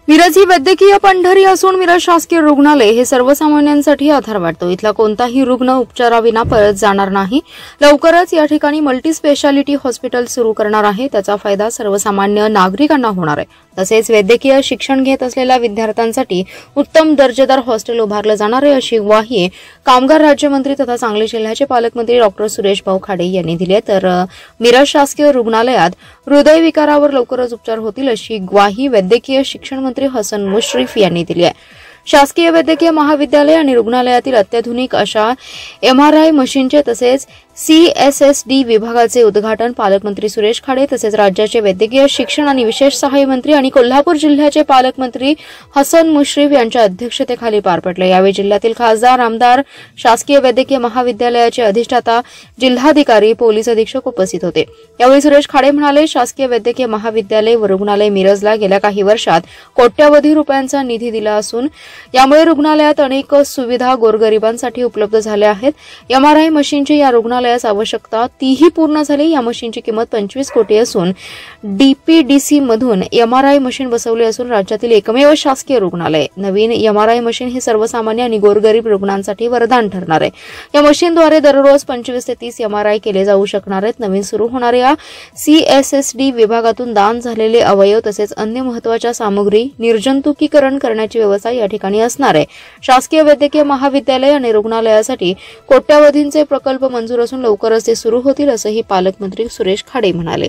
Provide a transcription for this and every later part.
मिरज ही वैद्यकीय पंढरी असून मिरज शासकीय रुग्णालय हे सर्वसामान्यांसाठी आधार वाटतो। इथला कोणताही रुग्ण उपचाराविना परत जाणार नाही। लवकरच या ठिकाणी मल्टी स्पेशालिटी हॉस्पिटल सुरू करणार आहे। त्याचा फायदा सर्वसामान्य नागरिकांना होणार आहे। तसेच वैद्यकीय शिक्षण घेत असलेल्या विद्यार्थ्यांसाठी उत्तम दर्जेदार हॉस्टेल उभारलं जाणार आहे, अशी ग्वाही कामगार राज्यमंत्री तथा सांगली जिल्ह्याचे पालकमंत्री डॉ. सुरेश भाऊ खाडे यांनी दिली आहे। तर मिरज शासकीय रुग्णालयात हृदयविकारावर लवकरच उपचार होतील, अशी ग्वाही वैद्यकीय शिक्षण मंत्री हसन मुश्रीफ यांनी दिली आहे। शासकीय वैद्यकीय महाविद्यालय आणि रुग्णालयातील अत्याधुनिक अशा MRI मशीनचे तसेच CSSD विभागाचे उद्घाटन पालकमंत्री सुरेश खाडे तसेच राज्याचे वैद्यकीय शिक्षण आणि विशेष सहाय्य मंत्री आणि कोल्हापूर जिल्ह्याचे पालकमंत्री हसन मुश्रीफ यांच्या अध्यक्षतेखाली पार पडले। यावेळी जिल्ह्यातील खासदार, आमदार, शासकीय वैद्यकीय महाविद्यालयाचे अधिष्ठाता, जिल्हाधिकारी, पोलीस अधीक्षक उपस्थित होते। यावेळी सुरेश खाडे म्हणाले, शासकीय वैद्यकीय महाविद्यालय व रुग्णालय मिरजला गेल्या काही वर्षात कोट्यवधी रुपयांचा निधी दिला असून यामुळे रुग्णालयात अनेक सुविधा गोरगरिबांसाठी उपलब्ध झाल्या आहेत। MRI मशीनची या रुग्णालयास आवश्यकता तीही पूर्ण झाली। या मशीनची किंमत 25 कोटी असून DPDC मधून MRI मशीन बसवली असून राज्यातील एकमेव शासकीय रुग्णालय। नवीन MRI मशीन हे सर्वसामान्य आणि गोरगरीब रुग्णांसाठी वरदान ठरणार आहे। या मशीनद्वारे दररोज 25 ते 30 MRI केले जाऊ शकणार आहेत। नवीन सुरू होणाऱ्या CSSD विभागातून दान झालेले अवयव तसेच अन्य महत्त्वाच्या सामग्री निर्जंतुकीकरण करण्याची व्यवस्था या ठिकाणी असणार आहे। शासकीय वैद्यकीय महाविद्यालय आणि रुग्णालयासाठी कोट्यवधींचे प्रकल्प मंजूर असून लवकरच ते सुरू होतील, असंही पालकमंत्री सुरेश खाडे म्हणाले।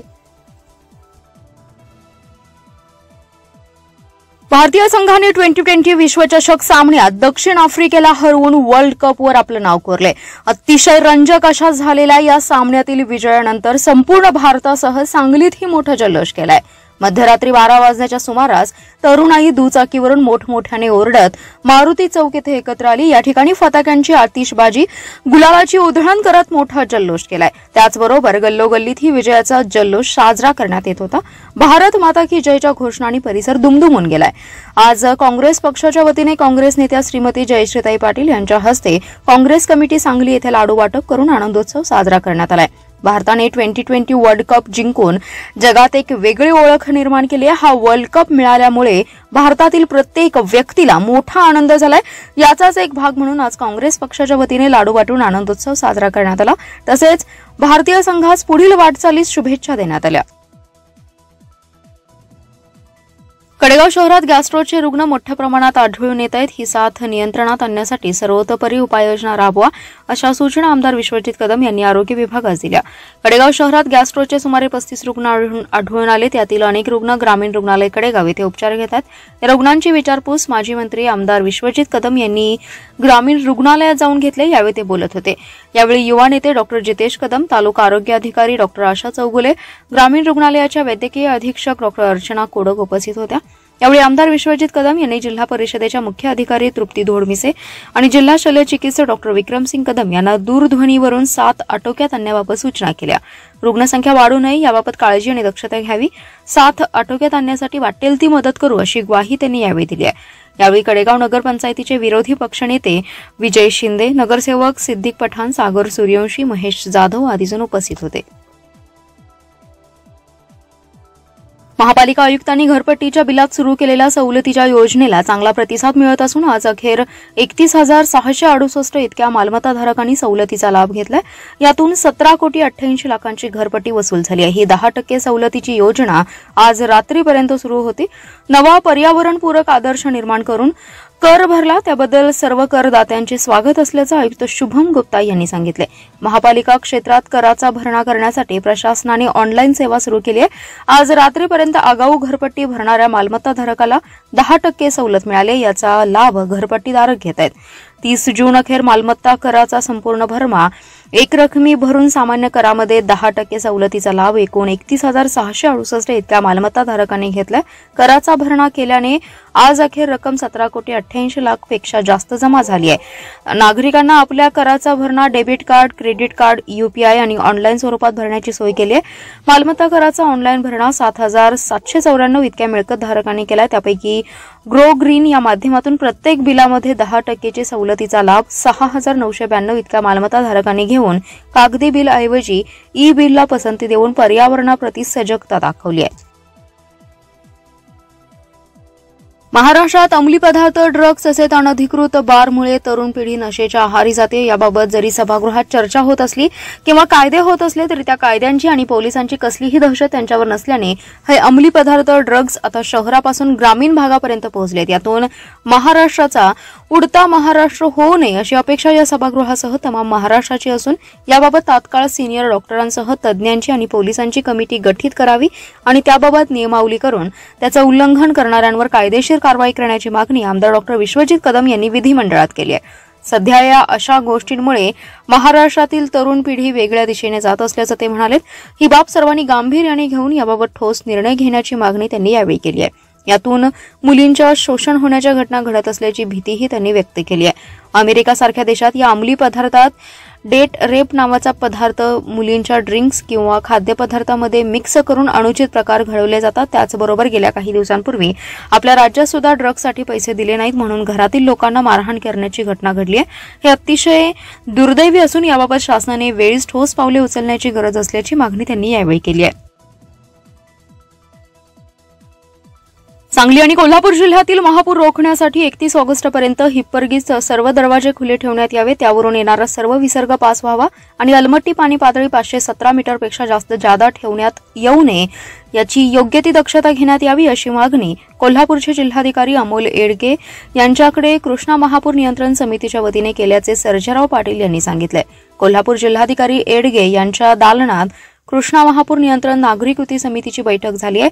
भारतीय संघाने T20 विश्वचषक सामन्यात दक्षिण आफ्रिकेला हरवून वर्ल्ड कपवर आपलं नाव कोरले। अतिशय रंजक अशा झालेल्या या सामन्यातील विजयानंतर संपूर्ण भारतासह सांगलीतही मोठा जल्लोष केलाय। मध्यरात्री 12 वाजण्याच्या सुमारास तरुणाई दुचाकीवरून मोठमोठ्याने ओरडत मारुती चौक येथे एकत्र आली। या ठिकाणी फटाक्यांची आतिषबाजी, गुलालाची उधळण करत मोठा जल्लोष केलाय। त्याचबरोबर गल्लोगल्लीतही विजयाचा जल्लोष साजरा करण्यात येत होता। भारत माता की जयच्या घोषणांनी परिसर दुमदुमून गेलाय। आज काँग्रेस पक्षाच्या वतीने काँग्रेस नेत्या श्रीमती जयश्रीताई पाटील यांच्या हस्ते काँग्रेस कमिटी सांगली येथे लाडू वाटप करून आनंदोत्सव साजरा करण्यात आलाय। भारताने T20 वर्ल्ड कप जिंकून जगात एक वेगळी ओळख निर्माण केली आहे। हा वर्ल्ड कप मिळाल्यामुळे भारतातील प्रत्येक व्यक्तीला मोठा आनंद झालाय। याचाच एक भाग म्हणून आज काँग्रेस पक्षाच्या वतीने लाडू वाटून आनंदोत्सव साजरा करण्यात आला। तसेच भारतीय संघास पुढील वाटचालीस शुभेच्छा देण्यात आल्या। कडेगाव शहरात गॅस्ट्रोचे रुग्ण मोठ्या प्रमाणात आढळून येत आहेत। ही साथ नियंत्रणात आणण्यासाठी सर्वतोपरी उपाययोजना राबवा, अशा सूचना आमदार विश्वजित कदम यांनी आरोग्य विभागास दिल्या। कडेगाव शहरात गॅस्ट्रोचे सुमारे 35 रुग्ण आढळून आले। त्यातील अनेक रुग्ण ग्रामीण रुग्णालय कडेगाव येथे उपचार घेतात। या रुग्णांची विचारपूस माजी मंत्री आमदार विश्वजित कदम यांनी ग्रामीण रुग्णालयात जाऊन घेतले। यावेळी ते बोलत होते। यावेळी युवा नेते डॉ. जितेश कदम, तालुका आरोग्य अधिकारी डॉ. आशा चौगुले, ग्रामीण रुग्णालयाच्या वैद्यकीय अधीक्षक डॉ. अर्चना कोडक उपस्थित होत्या। यावेळी आमदार विश्वजित कदम यांनी जिल्हा परिषदेच्या मुख्य अधिकारी तृप्ती धोडमिसे आणि जिल्हा शल्य चिकित्सक डॉ. विक्रमसिंग कदम यांना दूरध्वनीवरून साथ आटोक्यात आणण्याबाबत सूचना केल्या। रुग्णसंख्या वाढू नये याबाबत काळजी आणि दक्षता घ्यावी, साथ आटोक्यात आणण्यासाठी वाटेल ती मदत करू, अशी ग्वाही त्यांनी यावेळी दिली आहे। यावेळी कडेगाव नगरपंचायतीचे विरोधी पक्षनेते विजय शिंदे, नगरसेवक सिद्दीक पठाण, सागर सूर्यवंशी, महेश जाधव आदी जण उपस्थित होते। महापालिका आयुक्तांनी घरपट्टीच्या बिलात सुरू केलेल्या सवलतीच्या योजनेला चांगला प्रतिसाद मिळत असून आज अखेर 31,668 इतक्या मालमत्ताधारकांनी सवलतीचा लाभ घेतलाय। यातून 17,88,00,000ची घरपट्टी वसूल झाली आहे। ही 10% सवलतीची योजना आज रात्रीपर्यंत सुरू होती। नवा पर्यावरणपूरक आदर्श निर्माण करून कर भरला, त्याबद्दल सर्व करदात्यांचे स्वागत असल्याचं आयुक्त शुभम गुप्ता यांनी सांगितले। महापालिका क्षेत्रात कराचा भरणा करण्यासाठी प्रशासनाने ऑनलाईन सेवा सुरू केली आहे। आज रात्रीपर्यंत आगाऊ घरपट्टी भरणाऱ्या मालमत्ताधारकाला 10% सवलत मिळाली। याचा लाभ घरपट्टीधारक घेत आहेत। 30 जून अखेर मालमत्ता कराचा संपूर्ण भरणा एकरकमी भरून सामान्य करामध्ये 10% सवलतीचा लाभ एकूण 31,668 इतक्या मालमत्ताधारकांनी घेतलाय। कराचा भरणा केल्याने आज अखेर रक्कम 17,88,00,000 पेक्षा जास्त जमा झाली आहे। नागरिकांना आपल्या कराचा भरणा debit card, credit card, UPI आणि ऑनलाईन स्वरूपात भरण्याची सोय केली आहे। मालमत्ता कराचा ऑनलाईन भरणा 7,794 इतक्या मिळकतधारकांनी केलाय। त्यापैकी ग्रो ग्रीन या माध्यमातून प्रत्येक बिलामध्ये 10%ची सवलतीचा लाभ 6,992 इतक्या मालमत्ताधारकांनी घेऊन कागदी बिल ऐवजी ई बिलला पसंती देऊन पर्यावरणाप्रती सजगता दाखवली आहे। महाराष्ट्रात अंमली पदार्थ, ड्रग्ज तसेच अनधिकृत बारमुळे तरुण पिढी नशेच्या आहारी जाते. याबाबत जरी सभागृहात चर्चा होत असली किंवा कायदे होत असले तरी त्या कायद्यांची आणि पोलिसांची कसलीही दहशत त्यांच्यावर नसल्याने हे अंमली पदार्थ, ड्रग्ज आता शहरापासून ग्रामीण भागापर्यंत पोहोचलेत. यातून महाराष्ट्राचा उडता महाराष्ट्र होऊ नये अशी अपेक्षा या सभागृहासह तमाम महाराष्ट्राची असून याबाबत तात्काळ सिनियर डॉक्टरांसह तज्ज्ञांची आणि पोलिसांची कमिटी गठीत करावी आणि त्याबाबत नियमावली करून त्याचं उल्लंघन करणाऱ्यांवर कायदेशीर कारवाई करण्याची मागणी आमदार डॉक्टर विश्वजित कदम यांनी विधिमंडळात केली आहे. सध्या या अशा गोष्टींमुळे महाराष्ट्रातील तरुण पिढी वेगळ्या दिशेने जात असल्याचं ते म्हणाले. ही बाब सर्वांनी गांभीर्याने घेऊन याबाबत ठोस निर्णय घेण्याची मागणी त्यांनी यावेळी केली आहे. यातून मुलींच्या शोषण होण्याच्या घटना घडत असल्याची भीतीही त्यांनी व्यक्त केली आहे. अमेरिकासारख्या देशात या अंमली पदार्थात डेट रेप नावाचा पदार्थ मुलींच्या ड्रिंक्स किंवा खाद्यपदार्थामध्ये मिक्स करून अनुचित प्रकार घडवले जातात. त्याचबरोबर गेल्या काही दिवसांपूर्वी आपल्या राज्यात सुद्धा ड्रग्जसाठी पैसे दिले नाहीत म्हणून घरातील लोकांना मारहाण करण्याची घटना घडली आहे. हे अतिशय दुर्दैवी असून याबाबत शासनाने वेळीच ठोस पावले उचलण्याची गरज असल्याची मागणी त्यांनी यावेळी केली आहे. सांगली आणि कोल्हापूर जिल्ह्यातील महापूर रोखण्यासाठी 31 ऑगस्टपर्यंत हिप्परगीत सर्व दरवाजे खुले ठेवण्यात यावे. त्यावरून येणारा सर्व विसर्ग पास व्हावा आणि अलमट्टी पाणी पातळी 517 मीटरपेक्षा जास्त जादा ठेवण्यात येऊ नये याची योग्य ती दक्षता घेण्यात यावी अशी मागणी कोल्हापूरचे जिल्हाधिकारी अमोल येडगे यांच्याकडे कृष्णा महापूर नियंत्रण समितीच्या वतीने केल्याचे सर्जेराव पाटील यांनी सांगितले. कोल्हापूर जिल्हाधिकारी येडगे यांच्या दालनात कृष्णा महापूर नियंत्रण नागरी कृती समितीची बैठक झाली आहे.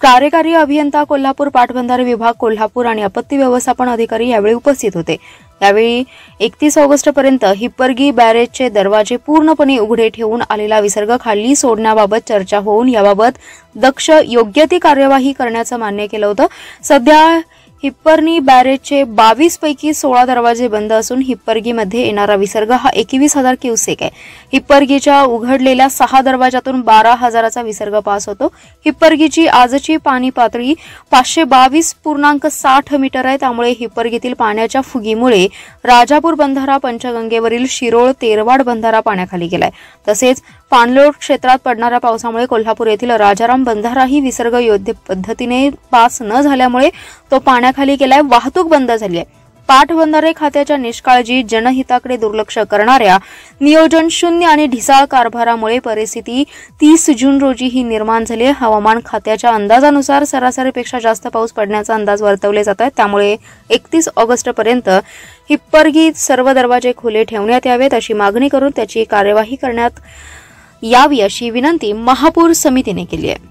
कार्यकारी अभियंता कोल्हापूर, पाटबंधारे विभाग कोल्हापूर आणि आपत्ती व्यवस्थापन अधिकारी यावेळी उपस्थित होते. यावेळी 31 ऑगस्टपर्यंत हिप्परगी बॅरेजचे दरवाजे पूर्णपणे उघडे ठेवून आलेला विसर्ग खाली सोडण्याबाबत चर्चा होऊन याबाबत दक्ष योग्य ती कार्यवाही करण्याचं मान्य केलं होतं. सध्या हिप्परनी बॅरेजचे 22 पैकी 16 दरवाजे बंद असून हिप्परगीमध्ये येणारा विसर्ग हा 21,000 क्युसेक आहे. हिप्परगीच्या उघडलेल्या 6 दरवाजातून 12,000चा विसर्ग पास होतो. हिप्परगीची आजची पाणी पातळी 522.60 मीटर आहे. त्यामुळे हिप्परगीतील पाण्याच्या फुगीमुळे राजापूर बंधारा, पंचगंगेवरील शिरोळ, तेरवाड बंधारा पाण्याखाली गेलाय. तसेच पाणलोट क्षेत्रात पडणाऱ्या पावसामुळे कोल्हापूर येथील राजाराम बंधाराही विसर्ग योग्य पद्धतीने पास न झाल्यामुळे तो पाण्याखाली गेलाय. वाहतूक बंद झाली आहे. पाटबंधारे खात्याच्या निष्काळजी, जनहिताकडे दुर्लक्ष करणाऱ्या, नियोजन शून्य आणि ढिसाळ कारभारामुळे परिस्थिती 30 जून रोजी ही निर्माण झाली. हवामान खात्याच्या अंदाजानुसार सरासरीपेक्षा जास्त पाऊस पडण्याचा अंदाज वर्तवले जात आहे. त्यामुळे 31 ऑगस्टपर्यंत हिप्परगीत सर्व दरवाजे खुले ठेवण्यात यावेत अशी मागणी करून त्याची कार्यवाही करण्यात यावी अशी विनंती महापूर समितीने केली आहे.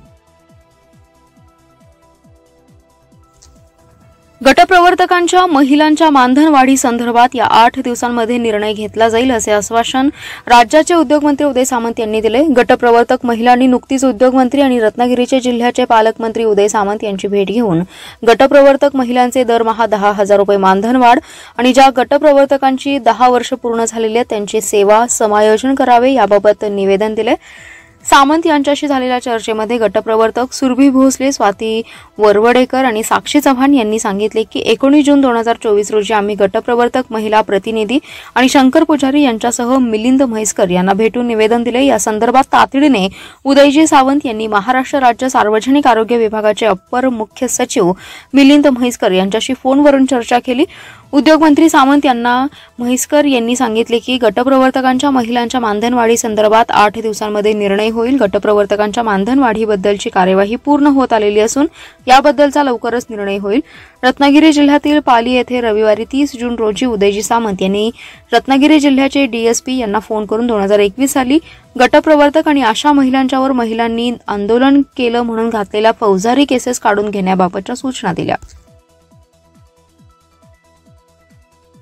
गटप्रवर्तकांच्या महिलांच्या मानधनवाढी संदर्भात या 8 दिवसांमध्ये निर्णय घेतला जाईल असे आश्वासन राज्याचे उद्योगमंत्री उदय सामंत यांनी दिले. गटप्रवर्तक महिलांनी नुकतीच उद्योगमंत्री आणि रत्नागिरीचे जिल्ह्याचे पालकमंत्री उदय सामंत यांची भेट घेऊन गटप्रवर्तक महिलांचे दरमहा 10,000 रुपये मानधनवाढ आणि ज्या गटप्रवर्तकांची 10 वर्ष पूर्ण झालेली आहेत त्यांची सेवा समायोजन करावे याबाबत निवेदन दिले. सामंत यांच्याशी झालेल्या चर्चेमध्ये गटप्रवर्तक सुरभी भोसले, स्वाती वरवडेकर आणि साक्षी चव्हाण यांनी सांगितले की 19 जून 2024 रोजी आम्ही गटप्रवर्तक महिला प्रतिनिधी आणि शंकर पुजारी यांच्यासह मिलिंद म्हैसकर यांना भेटून निवेदन दिले. या संदर्भात तातडीने उदयजी सावंत यांनी महाराष्ट्र राज्य सार्वजनिक आरोग्य विभागाचे अप्पर मुख्य सचिव मिलिंद म्हैसकर यांच्याशी फोनवरून चर्चा केली. उद्योगमंत्री सामंत यांना म्हैसकर यांनी सांगितले की गटप्रवर्तकांच्या महिलांच्या मानधनवाढी संदर्भात 8 दिवसांमध्ये निर्णय होईल. गटप्रवर्तकांच्या मानधनवाढीबद्दलची कार्यवाही पूर्ण होत आलेली असून याबद्दलचा लवकरच निर्णय होईल. रत्नागिरी जिल्ह्यातील पाली येथे रविवारी 30 जून रोजी उदयजी सामंत यांनी रत्नागिरी जिल्ह्याचे डीएसपी यांना फोन करून 2021 साली गटप्रवर्तक आणि अशा महिलांच्यावर महिलांनी आंदोलन केलं म्हणून घातलेल्या फौजदारी केसेस काढून घेण्याबाबतच्या सूचना दिल्या.